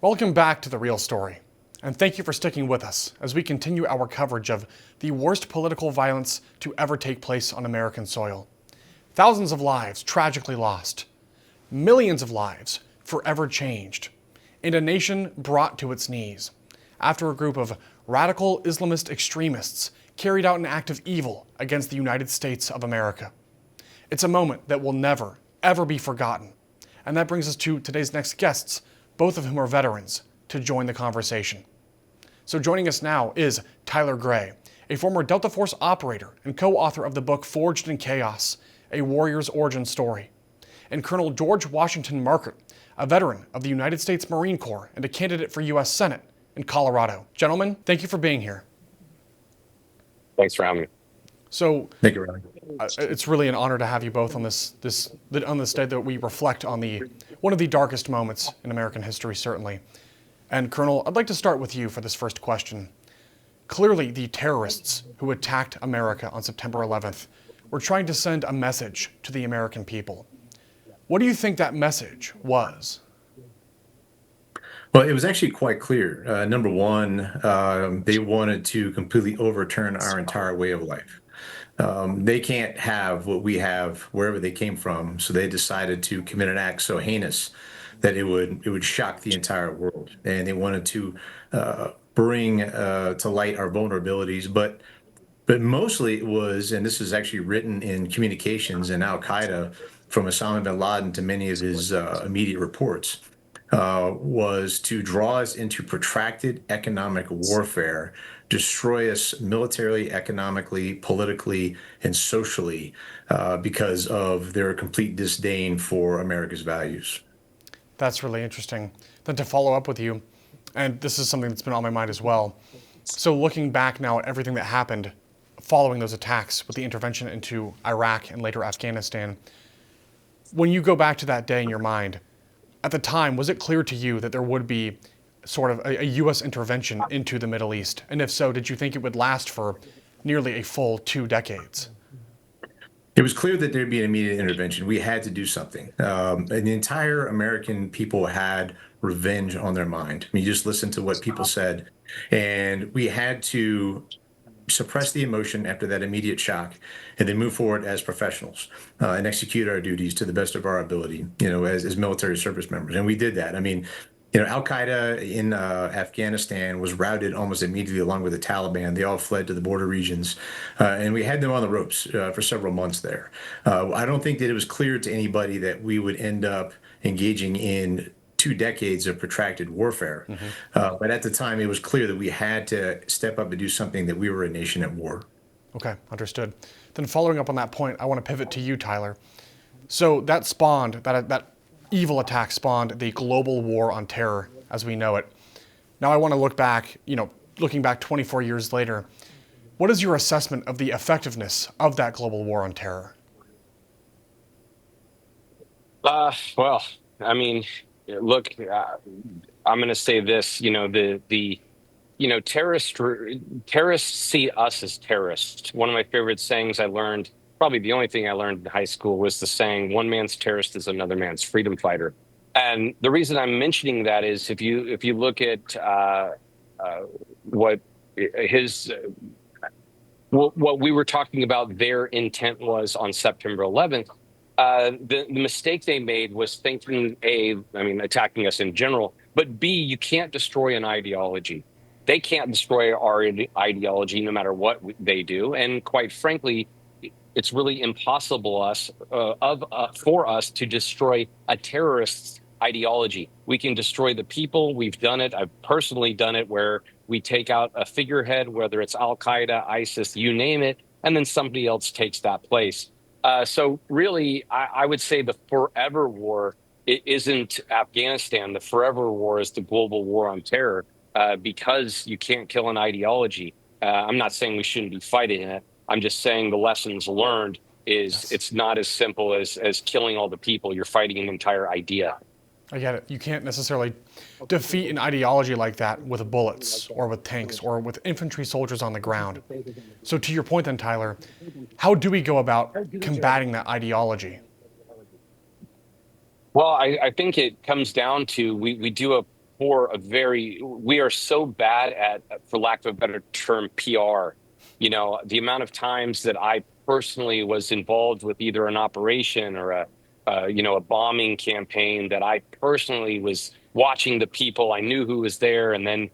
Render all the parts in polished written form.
Welcome back to The Real Story, and thank you for sticking with us as we continue our coverage of the worst political violence to ever take place on American soil. Thousands of lives tragically lost, millions of lives forever changed, and a nation brought to its knees after a group of radical Islamist extremists carried out an act of evil against the United States of America. It's a moment that will never, ever be forgotten, and that brings us to today's next guests, both of whom are veterans, to join the conversation. So joining us now is Tyler Gray, a former Delta Force operator and co-author of the book Forged in Chaos, A Warrior's Origin Story, and Colonel George Washington Markert, a veteran of the United States Marine Corps and a candidate for U.S. Senate in Colorado. Gentlemen, thank you for being here. Thanks for having me. So, thank you, Riley. It's really an honor to have you both on this day that we reflect on one of the darkest moments in American history, certainly. And Colonel, I'd like to start with you for this first question. Clearly, the terrorists who attacked America on September 11th were trying to send a message to the American people. What do you think that message was? Well, it was actually quite clear. Number one, they wanted to completely overturn our entire way of life. They can't have what we have wherever they came from, so they decided to commit an act so heinous that it would shock the entire world, and they wanted to bring to light our vulnerabilities. But mostly it was, and this is actually written in communications in Al Qaeda from Osama bin Laden to many of his immediate reports, was to draw us into protracted economic warfare, destroy us militarily, economically, politically, and socially because of their complete disdain for America's values. That's really interesting. Then to follow up with you, and this is something that's been on my mind as well. So looking back now at everything that happened following those attacks with the intervention into Iraq and later Afghanistan, when you go back to that day in your mind, at the time, was it clear to you that there would be sort of a U.S. intervention into the Middle East? And if so, did you think it would last for nearly a full 2 decades? It was clear that there'd be an immediate intervention. We had to do something. And the entire American people had revenge on their mind. I mean, you just listen to what people said. And we had to suppress the emotion after that immediate shock and then move forward as professionals and execute our duties to the best of our ability, as military service members. And we did that. I mean, Al Qaeda in Afghanistan was routed almost immediately along with the Taliban. They all fled to the border regions, and we had them on the ropes for several months there. I don't think that it was clear to anybody that we would end up engaging in 2 decades of protracted warfare. But at the time, it was clear that we had to step up and do something, that we were a nation at war. Okay, understood. Then following up on that point, I want to pivot to you, Tyler. So that spawned, that evil attack spawned the global war on terror as we know it. Now I want to look back, looking back 24 years later, what is your assessment of the effectiveness of that global war on terror? Well, I mean, look, I'm going to say this, terrorists see us as terrorists. One of my favorite sayings I learned, probably the only thing I learned in high school, was the saying, one man's terrorist is another man's freedom fighter. And the reason I'm mentioning that is if you look at what we were talking about, their intent was on September 11th, the mistake they made was thinking, attacking us in general, but B, you can't destroy an ideology. They can't destroy our ideology no matter what they do. And quite frankly, it's really impossible for us to destroy a terrorist's ideology. We can destroy the people. We've done it. I've personally done it, where we take out a figurehead, whether it's Al Qaeda, ISIS, you name it, and then somebody else takes that place. So really, I would say the forever war, it isn't Afghanistan. The forever war is the global war on terror, because you can't kill an ideology. I'm not saying we shouldn't be fighting it. I'm just saying the lessons learned is It's not as simple as killing all the people. You're fighting an entire idea. I get it. You can't necessarily defeat an ideology like that with bullets or with tanks or with infantry soldiers on the ground. So to your point then, Tyler, how do we go about combating that ideology? Well, I think it comes down to we do a we are so bad at, for lack of a better term, PR. You know, the amount of times that I personally was involved with either an operation or a bombing campaign, that I personally was watching the people, I knew who was there, and then,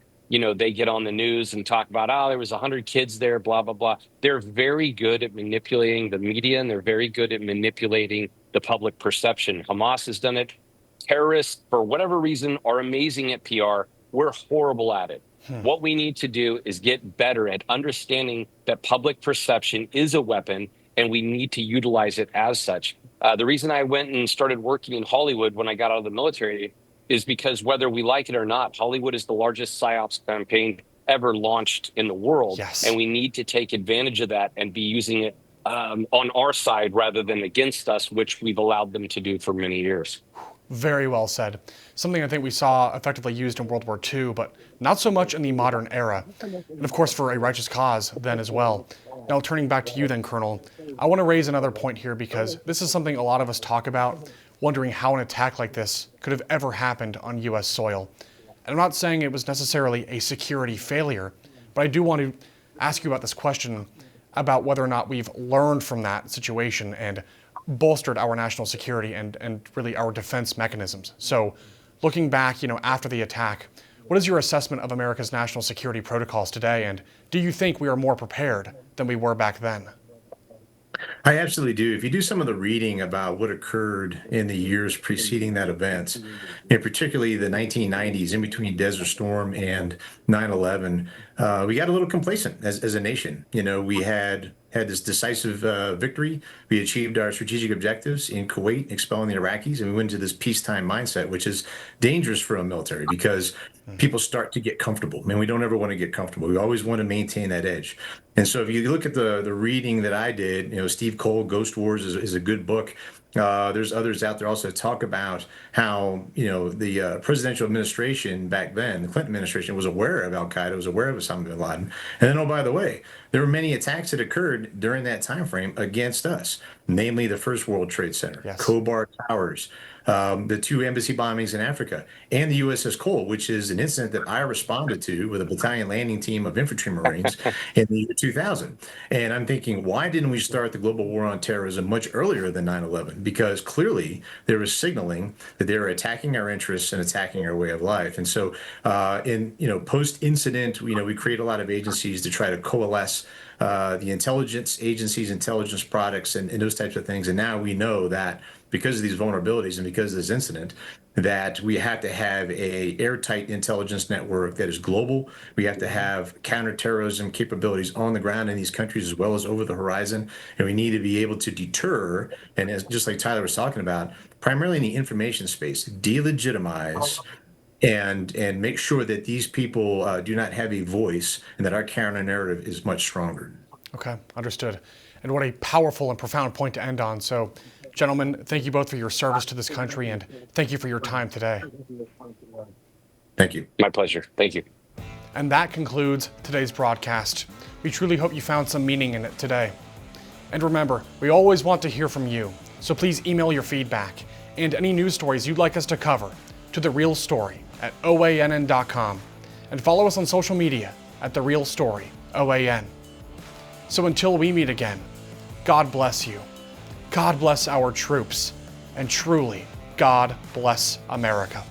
they get on the news and talk about, oh, there was 100 kids there, blah, blah, blah. They're very good at manipulating the media, and they're very good at manipulating the public perception. Hamas has done it. Terrorists, for whatever reason, are amazing at PR. We're horrible at it. What we need to do is get better at understanding that public perception is a weapon, and we need to utilize it as such. The reason I went and started working in Hollywood when I got out of the military is because, whether we like it or not, Hollywood is the largest psyops campaign ever launched in the world. Yes. And we need to take advantage of that and be using it on our side rather than against us, which we've allowed them to do for many years. Very well said. Something I think we saw effectively used in World War II, but not so much in the modern era. And of course, for a righteous cause then as well. Now, turning back to you then, Colonel, I want to raise another point here, because this is something a lot of us talk about, wondering how an attack like this could have ever happened on U.S. soil. And I'm not saying it was necessarily a security failure, but I do want to ask you about this question about whether or not we've learned from that situation and bolstered our national security and really our defense mechanisms. So looking back, after the attack, what is your assessment of America's national security protocols today? And do you think we are more prepared than we were back then? I absolutely do. If you do some of the reading about what occurred in the years preceding that event, and particularly the 1990s, in between Desert Storm and 9/11, we got a little complacent as a nation. We had this decisive victory. We achieved our strategic objectives in Kuwait, expelling the Iraqis, and we went into this peacetime mindset, which is dangerous for a military, because people start to get comfortable. We don't ever want to get comfortable. We always want to maintain that edge. And so if you look at the reading that I did, Steve Cole, Ghost Wars is a good book. There's others out there also talk about how, the presidential administration back then, the Clinton administration, was aware of Al Qaeda, was aware of Osama bin Laden. And then, oh, by the way, there were many attacks that occurred during that time frame against us, namely the First World Trade Center, Yes. Khobar Towers, the 2 embassy bombings in Africa, and the USS Cole, which is an incident that I responded to with a battalion landing team of infantry Marines in the year 2000. And I'm thinking, why didn't we start the global war on terrorism much earlier than 9/11? Because clearly there was signaling that they were attacking our interests and attacking our way of life. And so post-incident, we create a lot of agencies to try to coalesce the intelligence agencies, intelligence products, and those types of things. And now we know that because of these vulnerabilities and because of this incident, that we have to have a airtight intelligence network that is global. We have to have counterterrorism capabilities on the ground in these countries as well as over the horizon. And we need to be able to deter, and just like Tyler was talking about, primarily in the information space, delegitimize and make sure that these people do not have a voice, and that our counter narrative is much stronger. Okay, understood. And what a powerful and profound point to end on. So, gentlemen, thank you both for your service to this country, and thank you for your time today. Thank you. My pleasure. Thank you. And that concludes today's broadcast. We truly hope you found some meaning in it today. And remember, we always want to hear from you, so please email your feedback and any news stories you'd like us to cover to therealstory@oann.com, and follow us on social media at @TheRealStoryOAN. So until we meet again, God bless you. God bless our troops, and truly, God bless America.